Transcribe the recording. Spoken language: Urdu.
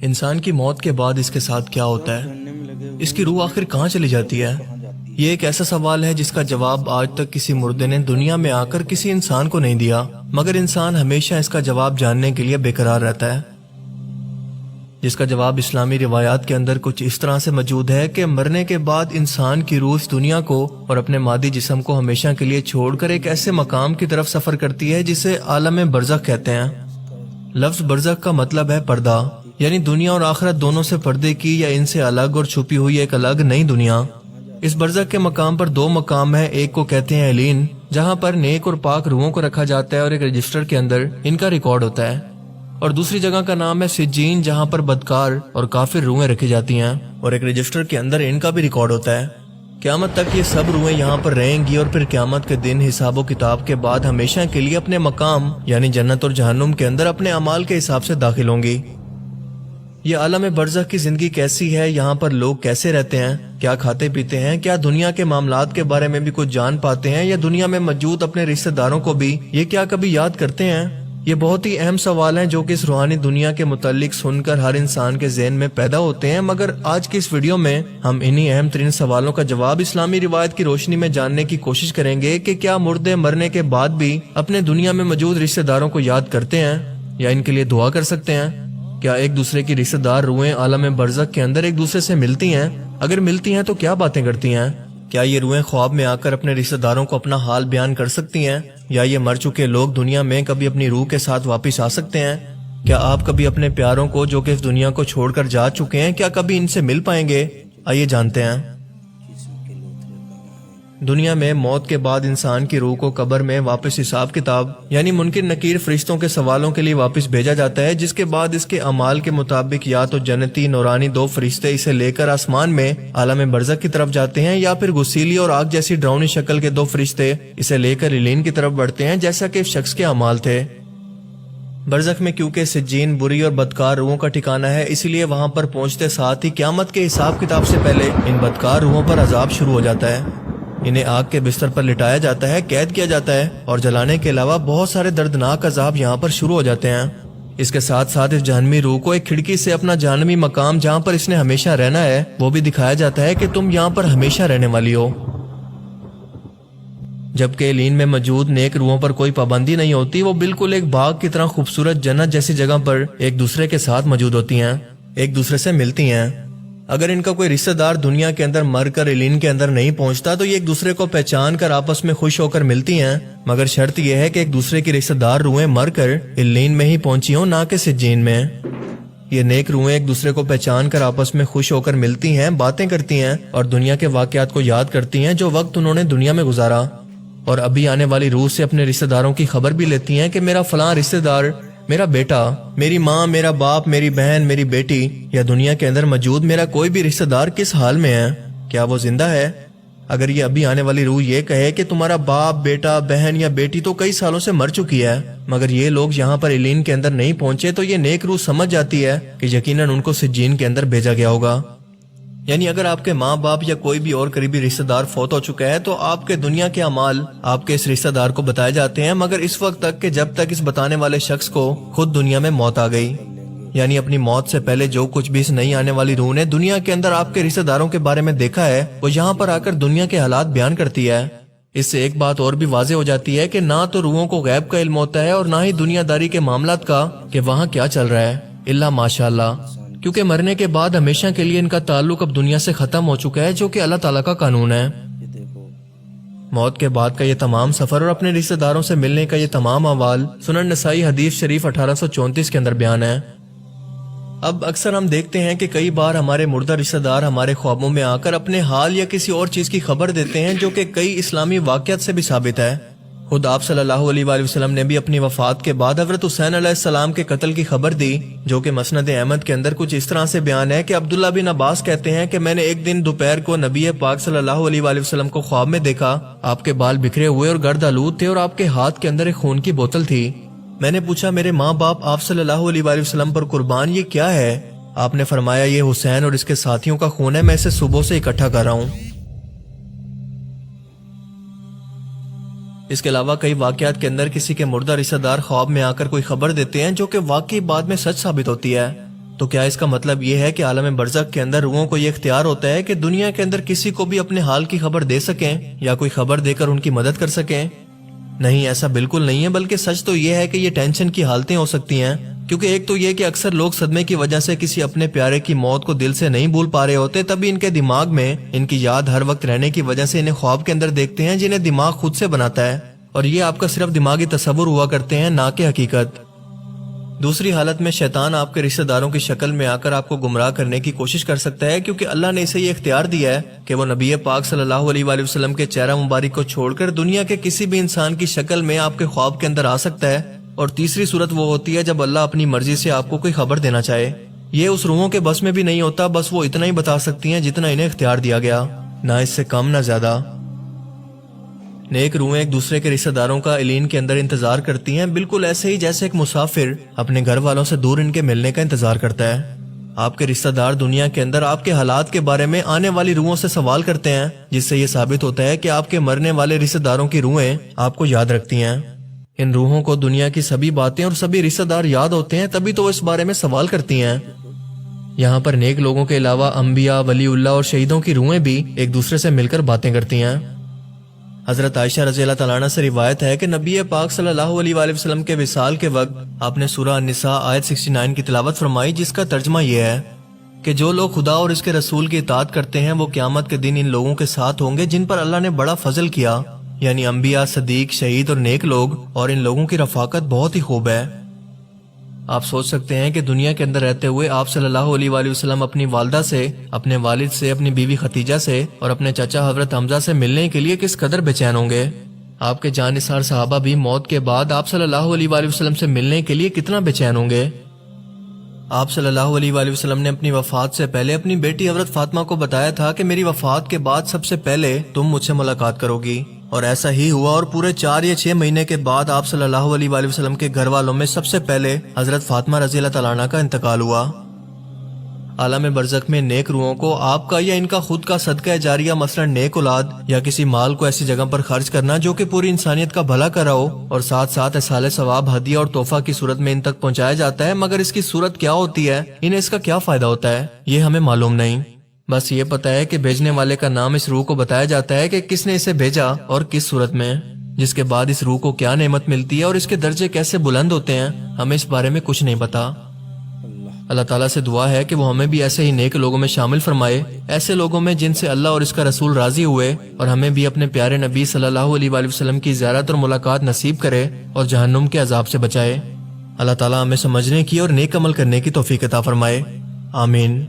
انسان کی موت کے بعد اس کے ساتھ کیا ہوتا ہے؟ اس کی روح آخر کہاں چلی جاتی ہے؟ یہ ایک ایسا سوال ہے جس کا جواب آج تک کسی مردے نے دنیا میں آ کر کسی انسان کو نہیں دیا، مگر انسان ہمیشہ اس کا جواب جاننے کے لیے بے قرار رہتا ہے، جس کا جواب اسلامی روایات کے اندر کچھ اس طرح سے موجود ہے کہ مرنے کے بعد انسان کی روح اس دنیا کو اور اپنے مادی جسم کو ہمیشہ کے لیے چھوڑ کر ایک ایسے مقام کی طرف سفر کرتی ہے جسے عالم برزخ کہتے ہیں۔ لفظ برزخ کا مطلب ہے پردہ، یعنی دنیا اور آخرت دونوں سے پردے کی یا ان سے الگ اور چھپی ہوئی ایک الگ نئی دنیا۔ اس برزخ کے مقام پر دو مقام ہیں، ایک کو کہتے ہیں علین، جہاں پر نیک اور پاک روحوں کو رکھا جاتا ہے اور ایک رجسٹر کے اندر ان کا ریکارڈ ہوتا ہے، اور دوسری جگہ کا نام ہے سجین، جہاں پر بدکار اور کافر روحیں رکھی جاتی ہیں اور ایک رجسٹر کے اندر ان کا بھی ریکارڈ ہوتا ہے۔ قیامت تک یہ سب روحیں یہاں پر رہیں گی اور پھر قیامت کے دن حساب و کتاب کے بعد ہمیشہ کے لیے اپنے مقام یعنی جنت اور جہنم کے اندر اپنے اعمال کے حساب سے داخل ہوں گی۔ یہ عالم برزخ کی زندگی کیسی ہے، یہاں پر لوگ کیسے رہتے ہیں، کیا کھاتے پیتے ہیں، کیا دنیا کے معاملات کے بارے میں بھی کچھ جان پاتے ہیں، یا دنیا میں موجود اپنے رشتہ داروں کو بھی یہ کیا کبھی یاد کرتے ہیں؟ یہ بہت ہی اہم سوال ہیں جو کہ اس روحانی دنیا کے متعلق سن کر ہر انسان کے ذہن میں پیدا ہوتے ہیں، مگر آج کی اس ویڈیو میں ہم انہی اہم ترین سوالوں کا جواب اسلامی روایت کی روشنی میں جاننے کی کوشش کریں گے کہ کیا مردے مرنے کے بعد بھی اپنے دنیا میں موجود رشتہ داروں کو یاد کرتے ہیں یا ان کے لیے دعا کر سکتے ہیں؟ کیا ایک دوسرے کی رشتہ دار روحیں عالم برزخ کے اندر ایک دوسرے سے ملتی ہیں؟ اگر ملتی ہیں تو کیا باتیں کرتی ہیں؟ کیا یہ روحیں خواب میں آ کر اپنے رشتہ داروں کو اپنا حال بیان کر سکتی ہیں؟ یا یہ مر چکے لوگ دنیا میں کبھی اپنی روح کے ساتھ واپس آ سکتے ہیں؟ کیا آپ کبھی اپنے پیاروں کو جو کہ اس دنیا کو چھوڑ کر جا چکے ہیں کیا کبھی ان سے مل پائیں گے؟ آئیے جانتے ہیں۔ دنیا میں موت کے بعد انسان کی روح کو قبر میں واپس حساب کتاب یعنی منکر نکیر فرشتوں کے سوالوں کے لیے واپس بھیجا جاتا ہے، جس کے بعد اس کے اعمال کے مطابق یا تو جنتی نورانی دو فرشتے اسے لے کر آسمان میں عالم برزخ کی طرف جاتے ہیں، یا پھر غسیلی اور آگ جیسی ڈراؤنی شکل کے دو فرشتے اسے لے کر علین کی طرف بڑھتے ہیں، جیسا کہ اس شخص کے اعمال تھے۔ برزخ میں کیونکہ سجین بری اور بدکار روحوں کا ٹھکانہ ہے، اسی لیے وہاں پر پہنچتے ساتھ ہی قیامت کے حساب کتاب سے پہلے ان بدکار روحوں پر عذاب شروع ہو جاتا ہے۔ انہیں آگ کے بستر پر لٹایا جاتا ہے، قید کیا جاتا ہے، اور جلانے کے علاوہ بہت سارے دردناک عذاب یہاں پر شروع ہو جاتے ہیں۔ اس کے ساتھ ساتھ اس جہنمی روح کو ایک کھڑکی سے اپنا جہنمی مقام جہاں پر اس نے ہمیشہ رہنا ہے وہ بھی دکھایا جاتا ہے کہ تم یہاں پر ہمیشہ رہنے والی ہو، جبکہ علین میں موجود نیک روحوں پر کوئی پابندی نہیں ہوتی، وہ بالکل ایک باغ کی طرح خوبصورت جنت جیسی جگہ پر ایک دوسرے کے ساتھ موجود ہوتی ہیں، ایک دوسرے سے ملتی ہیں۔ اگر ان کا کوئی رشتہ دار دنیا کے اندر مر کر علین کے اندر نہیں پہنچتا تو یہ ایک دوسرے کو پہچان کر آپس میں خوش ہو کر ملتی ہیں، مگر شرط یہ ہے کہ ایک دوسرے کی رشتہ دار روحیں مر کر علین میں ہی پہنچی ہوں، نہ کہ سجین میں۔ یہ نیک روحیں ایک دوسرے کو پہچان کر آپس میں خوش ہو کر ملتی ہیں، باتیں کرتی ہیں اور دنیا کے واقعات کو یاد کرتی ہیں جو وقت انہوں نے دنیا میں گزارا، اور ابھی آنے والی روح سے اپنے رشتہ داروں کی خبر بھی لیتی ہیں کہ میرا فلاں رشتہ دار، میرا بیٹا، میری ماں، میرا باپ، میری بہن، میری بیٹی یا دنیا کے اندر موجود میرا کوئی بھی رشتہ دار کس حال میں ہے، کیا وہ زندہ ہے؟ اگر یہ ابھی آنے والی روح یہ کہے کہ تمہارا باپ، بیٹا، بہن یا بیٹی تو کئی سالوں سے مر چکی ہے، مگر یہ لوگ یہاں پر علین کے اندر نہیں پہنچے، تو یہ نیک روح سمجھ جاتی ہے کہ یقیناً ان کو سجین کے اندر بھیجا گیا ہوگا۔ یعنی اگر آپ کے ماں باپ یا کوئی بھی اور قریبی رشتہ دار فوت ہو چکا ہے تو آپ کے دنیا کے اعمال آپ کے اس رشتہ دار کو بتائے جاتے ہیں، مگر اس وقت تک کہ جب تک اس بتانے والے شخص کو خود دنیا میں موت آ گئی، یعنی اپنی موت سے پہلے جو کچھ بھی اس نئی آنے والی روح نے دنیا کے اندر آپ کے رشتہ داروں کے بارے میں دیکھا ہے وہ یہاں پر آ کر دنیا کے حالات بیان کرتی ہے۔ اس سے ایک بات اور بھی واضح ہو جاتی ہے کہ نہ تو روحوں کو غیب کا علم ہوتا ہے اور نہ ہی دنیا داری کے معاملات کا کہ وہاں کیا چل رہا ہے، الا ماشاءاللہ، کیونکہ مرنے کے بعد ہمیشہ کے لیے ان کا تعلق اب دنیا سے ختم ہو چکا ہے، جو کہ اللہ تعالیٰ کا قانون ہے۔ موت کے بعد کا یہ تمام سفر اور اپنے رشتہ داروں سے ملنے کا یہ تمام احوال سنن نسائی حدیث شریف 1834 کے اندر بیان ہے۔ اب اکثر ہم دیکھتے ہیں کہ کئی بار ہمارے مردہ رشتہ دار ہمارے خوابوں میں آ کر اپنے حال یا کسی اور چیز کی خبر دیتے ہیں جو کہ کئی اسلامی واقعات سے بھی ثابت ہے۔ خود آپ صلی اللہ علیہ وآلہ وسلم نے بھی اپنی وفات کے بعد حضرت حسین علیہ السلام کے قتل کی خبر دی، جو کہ مسند احمد کے اندر کچھ اس طرح سے بیان ہے کہ عبداللہ بن عباس کہتے ہیں کہ میں نے ایک دن دوپہر کو نبی پاک صلی اللہ علیہ وآلہ وسلم کو خواب میں دیکھا، آپ کے بال بکھرے ہوئے اور گرد آلود تھے اور آپ کے ہاتھ کے اندر ایک خون کی بوتل تھی۔ میں نے پوچھا میرے ماں باپ آپ صلی اللہ علیہ وآلہ وسلم پر قربان، یہ کیا ہے؟ آپ نے فرمایا یہ حسین اور اس کے ساتھیوں کا خون ہے، میں اسے صبح سے اکٹھا کر رہا ہوں۔ اس کے علاوہ کئی واقعات کے اندر کسی کے مردہ رشتہ دار خواب میں آ کر کوئی خبر دیتے ہیں جو کہ واقعی بعد میں سچ ثابت ہوتی ہے۔ تو کیا اس کا مطلب یہ ہے کہ عالم برزخ کے اندر روحوں کو یہ اختیار ہوتا ہے کہ دنیا کے اندر کسی کو بھی اپنے حال کی خبر دے سکیں یا کوئی خبر دے کر ان کی مدد کر سکیں؟ نہیں، ایسا بالکل نہیں ہے، بلکہ سچ تو یہ ہے کہ یہ ٹینشن کی حالتیں ہو سکتی ہیں، کیونکہ ایک تو یہ کہ اکثر لوگ صدمے کی وجہ سے کسی اپنے پیارے کی موت کو دل سے نہیں بھول پا رہے ہوتے، تبھی ان کے دماغ میں ان کی یاد ہر وقت رہنے کی وجہ سے انہیں خواب کے اندر دیکھتے ہیں جنہیں دماغ خود سے بناتا ہے، اور یہ آپ کا صرف دماغی تصور ہوا کرتے ہیں، نہ کہ حقیقت۔ دوسری حالت میں شیطان آپ کے رشتہ داروں کی شکل میں آ کر آپ کو گمراہ کرنے کی کوشش کر سکتا ہے، کیونکہ اللہ نے اسے یہ اختیار دیا ہے کہ وہ نبی پاک صلی اللہ علیہ وآلہ وسلم کے چہرہ مبارک کو چھوڑ کر دنیا کے کسی بھی انسان کی شکل میں آپ کے خواب کے اندر آ سکتا ہے۔ اور تیسری صورت وہ ہوتی ہے جب اللہ اپنی مرضی سے آپ کو کوئی خبر دینا چاہے۔ یہ اس روحوں کے بس میں بھی نہیں ہوتا، بس وہ اتنا ہی بتا سکتی ہیں جتنا انہیں اختیار دیا گیا، نہ اس سے کم نہ زیادہ۔ نیک روحیں ایک دوسرے کے رشتہ داروں کا علین کے اندر انتظار کرتی ہیں، بالکل ایسے ہی جیسے ایک مسافر اپنے گھر والوں سے دور ان کے ملنے کا انتظار کرتا ہے۔ آپ کے رشتہ دار دنیا کے اندر آپ کے حالات کے بارے میں آنے والی روحوں سے سوال کرتے ہیں، جس سے یہ ثابت ہوتا ہے کہ آپ کے مرنے والے رشتہ داروں کی روحیں آپ کو یاد رکھتی ہیں۔ ان روحوں کو دنیا کی سبھی باتیں اور سبھی رشتہ دار یاد ہوتے ہیں، تبھی تو وہ اس بارے میں سوال کرتی ہیں۔ یہاں پر نیک لوگوں کے علاوہ انبیاء، ولی اللہ اور شہیدوں کی روحیں بھی ایک دوسرے سے مل کر باتیں کرتی ہیں۔ حضرت عائشہ رضی اللہ تعالیٰ عنہ سے روایت ہے کہ نبی پاک صلی اللہ علیہ وآلہ وسلم کے وصال کے وقت آپ نے سورہ النساء آیت 69 کی تلاوت فرمائی، جس کا ترجمہ یہ ہے کہ جو لوگ خدا اور اس کے رسول کی اطاعت کرتے ہیں وہ قیامت کے دن ان لوگوں کے ساتھ ہوں گے جن پر اللہ نے بڑا فضل کیا، یعنی انبیاء، صدیق، شہید اور نیک لوگ، اور ان لوگوں کی رفاقت بہت ہی خوب ہے۔ آپ سوچ سکتے ہیں کہ دنیا کے اندر رہتے ہوئے آپ صلی اللہ علیہ وآلہ وسلم اپنی والدہ سے، اپنے والد سے، اپنی بیوی ختیجہ سے اور اپنے چچا حضرت حمزہ سے ملنے کے لیے کس قدر بے چین ہوں گے۔ آپ کے جان نثار صحابہ بھی موت کے بعد آپ صلی اللہ علیہ وآلہ وسلم سے ملنے کے لیے کتنا بے چین ہوں گے۔ آپ صلی اللہ علیہ وآلہ وسلم نے اپنی وفات سے پہلے اپنی بیٹی حضرت فاطمہ کو بتایا تھا کہ میری وفات کے بعد سب سے پہلے تم مجھ سے ملاقات کرو گی، اور ایسا ہی ہوا، اور پورے 4 یا 6 مہینے کے بعد آپ صلی اللہ علیہ وآلہ وسلم کے گھر والوں میں سب سے پہلے حضرت فاطمہ رضی اللہ تعالیٰ عنہ کا انتقال ہوا۔ عالم برزخ میں نیک روحوں کو آپ کا یا ان کا خود کا صدقہ جاریہ، مثلا نیک اولاد یا کسی مال کو ایسی جگہ پر خرچ کرنا جو کہ پوری انسانیت کا بھلا کر رہا ہو، اور ساتھ ساتھ ایصال ثواب، ہدیہ اور تحفہ کی صورت میں ان تک پہنچایا جاتا ہے، مگر اس کی صورت کیا ہوتی ہے، انہیں اس کا کیا فائدہ ہوتا ہے، یہ ہمیں معلوم نہیں۔ بس یہ پتا ہے کہ بھیجنے والے کا نام اس روح کو بتایا جاتا ہے کہ کس نے اسے بھیجا اور کس صورت میں، جس کے بعد اس روح کو کیا نعمت ملتی ہے اور اس کے درجے کیسے بلند ہوتے ہیں، ہمیں اس بارے میں کچھ نہیں پتا۔ اللہ تعالیٰ سے دعا ہے کہ وہ ہمیں بھی ایسے ہی نیک لوگوں میں شامل فرمائے، ایسے لوگوں میں جن سے اللہ اور اس کا رسول راضی ہوئے، اور ہمیں بھی اپنے پیارے نبی صلی اللہ علیہ وآلہ وسلم کی زیارت اور ملاقات نصیب کرے اور جہنم کے عذاب سے بچائے۔ اللہ تعالیٰ ہمیں سمجھنے کی اور نیک عمل کرنے کی توفیق عطا فرمائے، آمین۔